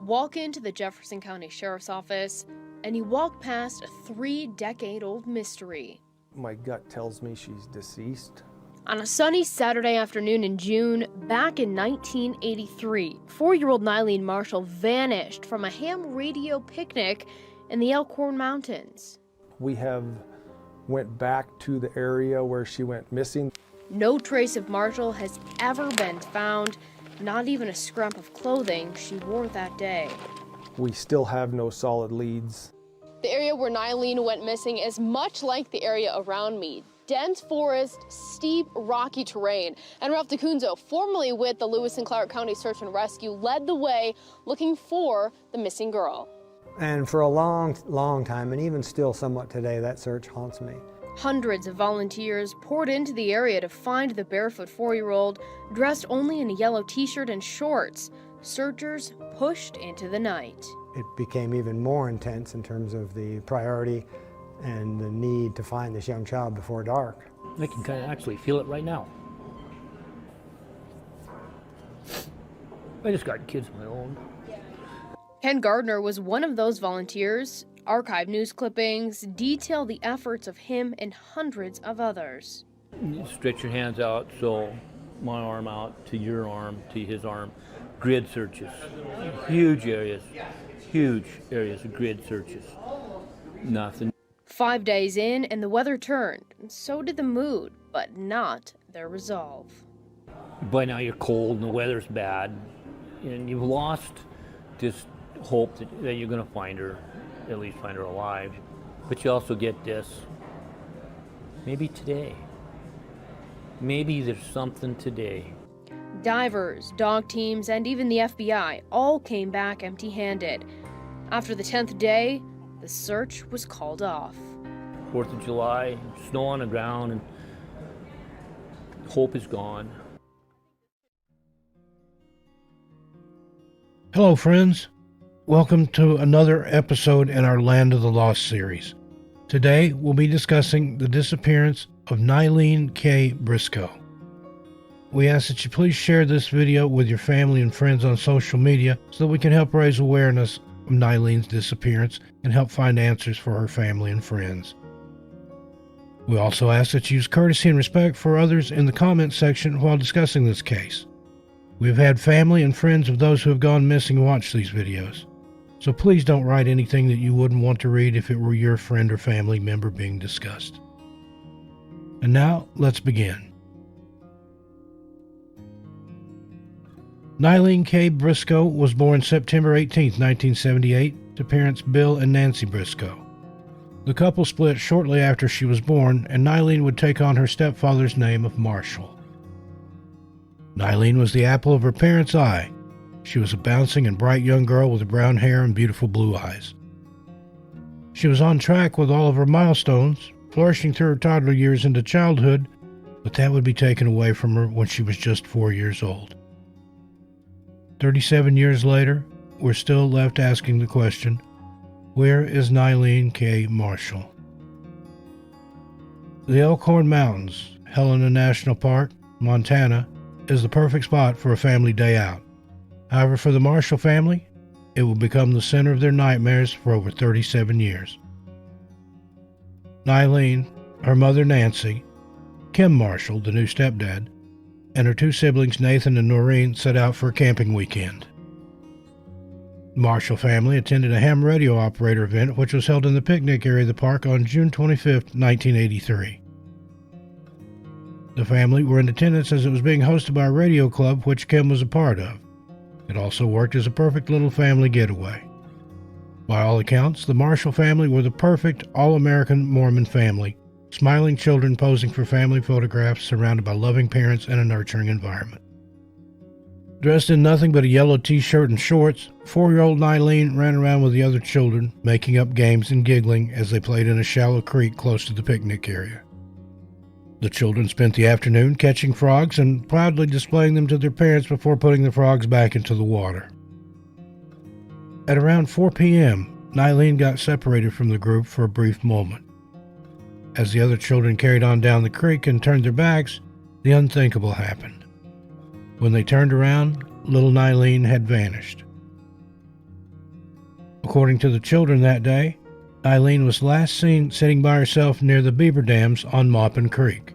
Walk into the Jefferson County Sheriff's Office, and you walk past a 3-decade-old mystery. My gut tells me she's deceased. On a sunny Saturday afternoon in June, back in 1983, 4-year-old Nyleen Marshall vanished from a ham radio picnic in the Elkhorn Mountains. We have went back to the area where she went missing. No trace of Marshall has ever been found, not even a scrap of clothing she wore that day. We still have no solid leads. The area where Nyleen went missing is much like the area around me. Dense forest, steep, rocky terrain. And Ralph DeCunzo, formerly with the Lewis and Clark County Search and Rescue, led the way looking for the missing girl. And for a long time, and even still somewhat today, that search haunts me. Hundreds of volunteers poured into the area to find the barefoot 4-year-old, dressed only in a yellow t-shirt and shorts. Searchers pushed into the night. It became even more intense in terms of the priority and the need to find this young child before dark. I can kind of actually feel it right now. I just got kids of my own. Ken Gardner was one of those volunteers. Archive news clippings detail the efforts of him and hundreds of others. You stretch your hands out, so my arm out to your arm, to his arm. Grid searches, huge areas of grid searches. Nothing. 5 days in, and the weather turned, and so did the mood, but not their resolve. By now you're cold and the weather's bad, and you've lost this hope that you're going to find her, at least find her alive. But you also get this, maybe today. Maybe there's something today. Divers, dog teams, and even the FBI all came back empty-handed. After the 10th day, the search was called off. 4th of July, snow on the ground, and hope is gone. Hello, friends. Welcome to another episode in our Land of the Lost series. Today, we'll be discussing the disappearance of Nyleen K. Briscoe. We ask that you please share this video with your family and friends on social media so that we can help raise awareness of Nyleen's disappearance and help find answers for her family and friends. We also ask that you use courtesy and respect for others in the comments section while discussing this case. We've had family and friends of those who have gone missing watch these videos, so please don't write anything that you wouldn't want to read if it were your friend or family member being discussed. And now, let's begin. Nyleen K. Briscoe was born September 18, 1978, to parents Bill and Nancy Briscoe. The couple split shortly after she was born, and Nyleen would take on her stepfather's name of Marshall. Nyleen was the apple of her parents' eye. She was a bouncing and bright young girl with brown hair and beautiful blue eyes. She was on track with all of her milestones, flourishing through her toddler years into childhood, but that would be taken away from her when she was just 4 years old. 37 years later, we're still left asking the question, where is Nyleen K. Marshall? The Elkhorn Mountains, Helena National Park, Montana, is the perfect spot for a family day out. However, for the Marshall family, it will become the center of their nightmares for over 37 years. Nyleen, her mother Nancy, Kim Marshall, the new stepdad, and her two siblings Nathan and Noreen set out for a camping weekend. The Marshall family attended a ham radio operator event which was held in the picnic area of the park on June 25, 1983. The family were in attendance as it was being hosted by a radio club which Kim was a part of. It also worked as a perfect little family getaway. By all accounts, the Marshall family were the perfect all-American Mormon family, smiling children posing for family photographs surrounded by loving parents and a nurturing environment. Dressed in nothing but a yellow t-shirt and shorts, 4-year-old Nyleen ran around with the other children, making up games and giggling as they played in a shallow creek close to the picnic area. The children spent the afternoon catching frogs and proudly displaying them to their parents before putting the frogs back into the water. At around 4 p.m., Nyleen got separated from the group for a brief moment. As the other children carried on down the creek and turned their backs, the unthinkable happened. When they turned around, little Nyleen had vanished. According to the children that day, Nyleen was last seen sitting by herself near the beaver dams on Maupin Creek.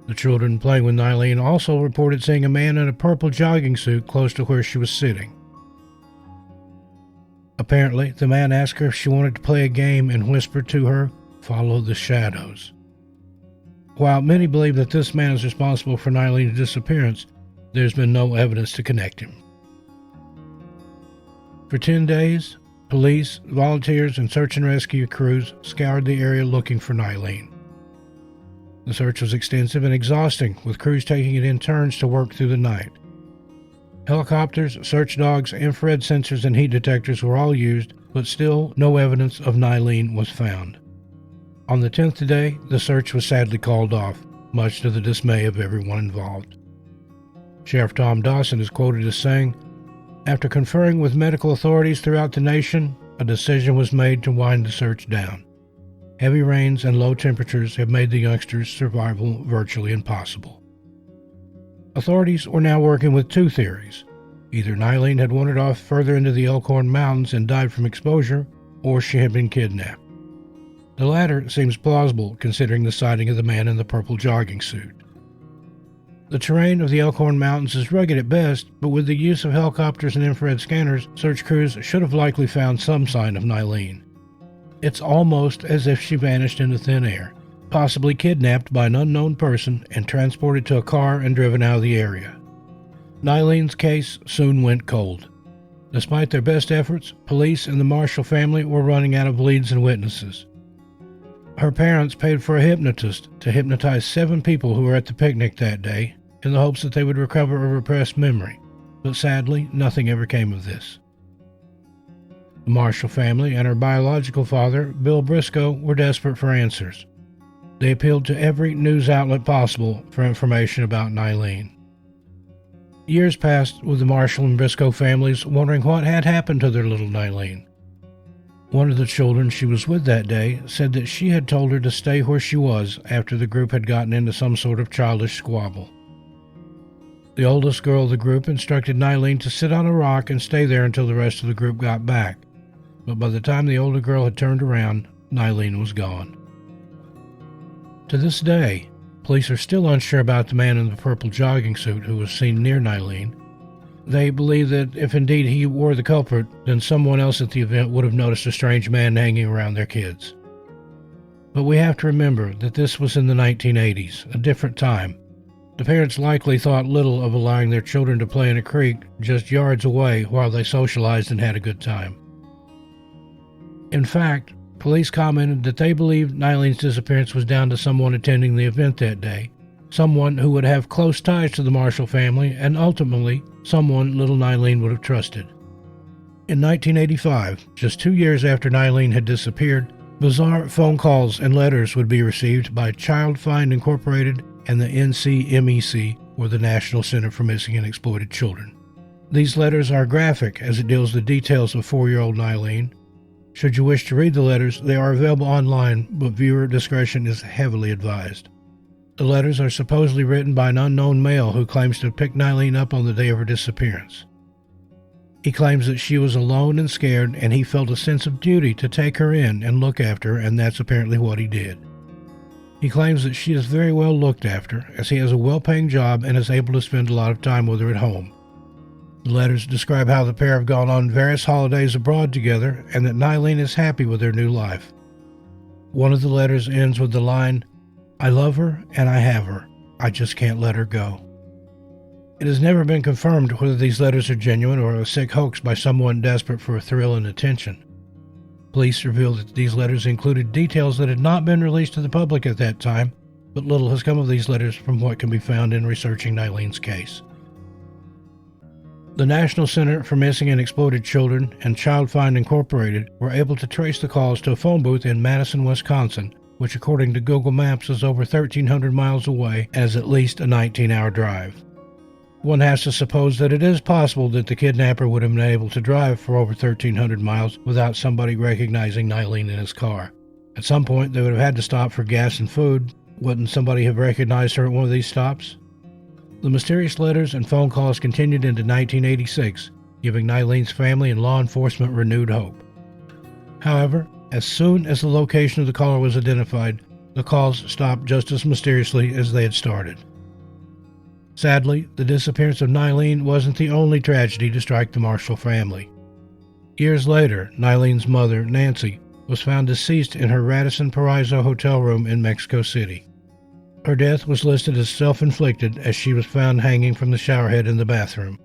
The children playing with Nyleen also reported seeing a man in a purple jogging suit close to where she was sitting. Apparently, the man asked her if she wanted to play a game and whispered to her, "Follow the shadows." While many believe that this man is responsible for Nyleen's disappearance, there's been no evidence to connect him. For 10 days, police, volunteers, and search and rescue crews scoured the area looking for Nyleen. The search was extensive and exhausting, with crews taking it in turns to work through the night. Helicopters, search dogs, infrared sensors, and heat detectors were all used, but still no evidence of Nyleen was found. On the 10th day, the search was sadly called off, much to the dismay of everyone involved. Sheriff Tom Dawson is quoted as saying, "After conferring with medical authorities throughout the nation, a decision was made to wind the search down. Heavy rains and low temperatures have made the youngsters' survival virtually impossible." Authorities were now working with two theories. Either Nyleen had wandered off further into the Elkhorn Mountains and died from exposure, or she had been kidnapped. The latter seems plausible considering the sighting of the man in the purple jogging suit. The terrain of the Elkhorn Mountains is rugged at best, but with the use of helicopters and infrared scanners, search crews should have likely found some sign of Nyleen. It's almost as if she vanished into thin air, possibly kidnapped by an unknown person and transported to a car and driven out of the area. Nyleen's case soon went cold. Despite their best efforts, police and the Marshall family were running out of leads and witnesses. Her parents paid for a hypnotist to hypnotize 7 people who were at the picnic that day in the hopes that they would recover a repressed memory, but sadly, nothing ever came of this. The Marshall family and her biological father, Bill Briscoe, were desperate for answers. They appealed to every news outlet possible for information about Nyleen. Years passed with the Marshall and Briscoe families wondering what had happened to their little Nyleen. One of the children she was with that day said that she had told her to stay where she was after the group had gotten into some sort of childish squabble. The oldest girl of the group instructed Nyleen to sit on a rock and stay there until the rest of the group got back, but by the time the older girl had turned around, Nyleen was gone. To this day, police are still unsure about the man in the purple jogging suit who was seen near Nyleen. They believe that if indeed he were the culprit, then someone else at the event would have noticed a strange man hanging around their kids. But we have to remember that this was in the 1980s, a different time. The parents likely thought little of allowing their children to play in a creek just yards away while they socialized and had a good time. In fact, police commented that they believed Nyleen's disappearance was down to someone attending the event that day, someone who would have close ties to the Marshall family, and ultimately, someone little Nyleen would have trusted. In 1985, just 2 years after Nyleen had disappeared, bizarre phone calls and letters would be received by Child Find Incorporated and the NCMEC, or the National Center for Missing and Exploited Children. These letters are graphic as it deals the details of 4-year-old Nyleen. Should you wish to read the letters, they are available online, but viewer discretion is heavily advised. The letters are supposedly written by an unknown male who claims to have picked Nyleen up on the day of her disappearance. He claims that she was alone and scared, and he felt a sense of duty to take her in and look after her, and that's apparently what he did. He claims that she is very well looked after, as he has a well-paying job and is able to spend a lot of time with her at home. The letters describe how the pair have gone on various holidays abroad together, and that Nyleen is happy with their new life. One of the letters ends with the line, "I love her and I have her. I just can't let her go." It has never been confirmed whether these letters are genuine or a sick hoax by someone desperate for a thrill and attention. Police revealed that these letters included details that had not been released to the public at that time, but little has come of these letters from what can be found in researching Nyleen's case. The National Center for Missing and Exploited Children and Child Find Incorporated were able to trace the calls to a phone booth in Madison, Wisconsin, which according to Google Maps is over 1,300 miles away and is at least a 19-hour drive. One has to suppose that it is possible that the kidnapper would have been able to drive for over 1,300 miles without somebody recognizing Nyleen in his car. At some point, they would have had to stop for gas and food. Wouldn't somebody have recognized her at one of these stops? The mysterious letters and phone calls continued into 1986, giving Nyleen's family and law enforcement renewed hope. However, as soon as the location of the caller was identified, the calls stopped just as mysteriously as they had started. Sadly, the disappearance of Nyleen wasn't the only tragedy to strike the Marshall family. Years later, Nyleen's mother, Nancy, was found deceased in her Radisson Paraíso hotel room in Mexico City. Her death was listed as self-inflicted as she was found hanging from the showerhead in the bathroom.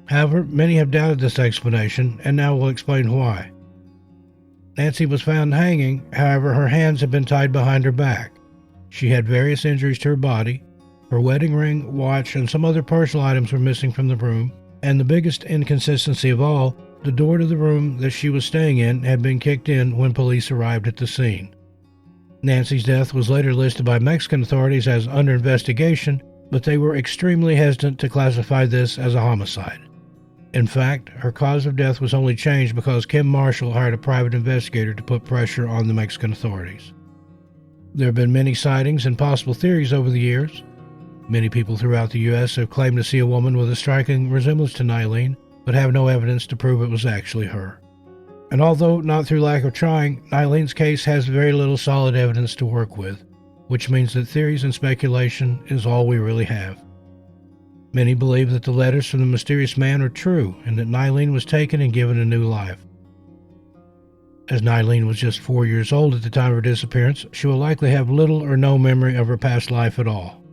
However, many have doubted this explanation, and now we'll explain why. Nancy was found hanging, however, her hands had been tied behind her back. She had various injuries to her body. Her wedding ring, watch, and some other personal items were missing from the room, and the biggest inconsistency of all, the door to the room that she was staying in had been kicked in when police arrived at the scene. Nancy's death was later listed by Mexican authorities as under investigation, but they were extremely hesitant to classify this as a homicide. In fact, her cause of death was only changed because Kim Marshall hired a private investigator to put pressure on the Mexican authorities. There have been many sightings and possible theories over the years. Many people throughout the U.S. have claimed to see a woman with a striking resemblance to Nyleen, but have no evidence to prove it was actually her. And although not through lack of trying, Nyleen's case has very little solid evidence to work with, which means that theories and speculation is all we really have. Many believe that the letters from the mysterious man are true and that Nyleen was taken and given a new life. As Nyleen was just 4 years old at the time of her disappearance, she will likely have little or no memory of her past life at all.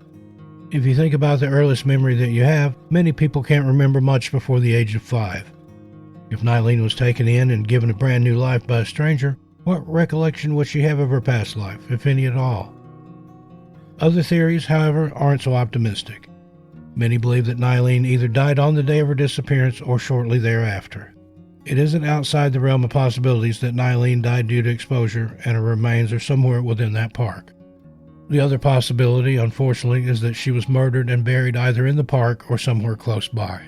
If you think about the earliest memory that you have, many people can't remember much before the age of 5. If Nyleen was taken in and given a brand new life by a stranger, what recollection would she have of her past life, if any at all? Other theories, however, aren't so optimistic. Many believe that Nyleen either died on the day of her disappearance or shortly thereafter. It isn't outside the realm of possibilities that Nyleen died due to exposure and her remains are somewhere within that park. The other possibility, unfortunately, is that she was murdered and buried either in the park or somewhere close by.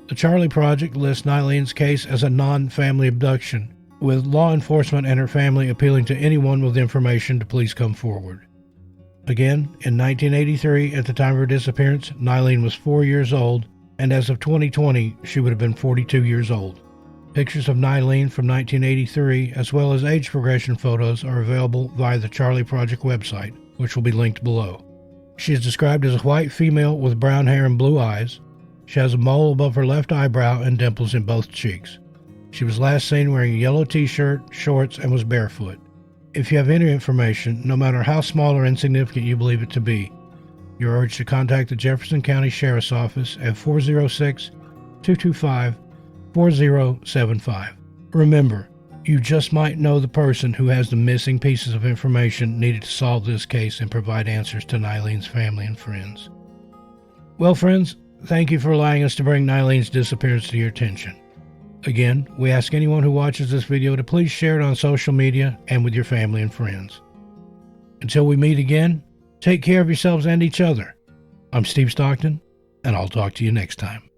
The Charlie Project lists Nyleen's case as a non-family abduction, with law enforcement and her family appealing to anyone with information to please come forward. Again, in 1983, at the time of her disappearance, Nyleen was 4 years old, and as of 2020, she would have been 42 years old. Pictures of Nyleen from 1983, as well as age progression photos, are available via the Charlie Project website, which will be linked below. She is described as a white female with brown hair and blue eyes. She has a mole above her left eyebrow and dimples in both cheeks. She was last seen wearing a yellow t-shirt, shorts, and was barefoot. If you have any information, no matter how small or insignificant you believe it to be, you're urged to contact the Jefferson County Sheriff's Office at 406-225-4075. Remember, you just might know the person who has the missing pieces of information needed to solve this case and provide answers to Nyleen's family and friends. Well, friends, thank you for allowing us to bring Nyleen's disappearance to your attention. Again, we ask anyone who watches this video to please share it on social media and with your family and friends. Until we meet again, take care of yourselves and each other. I'm Steve Stockton, and I'll talk to you next time.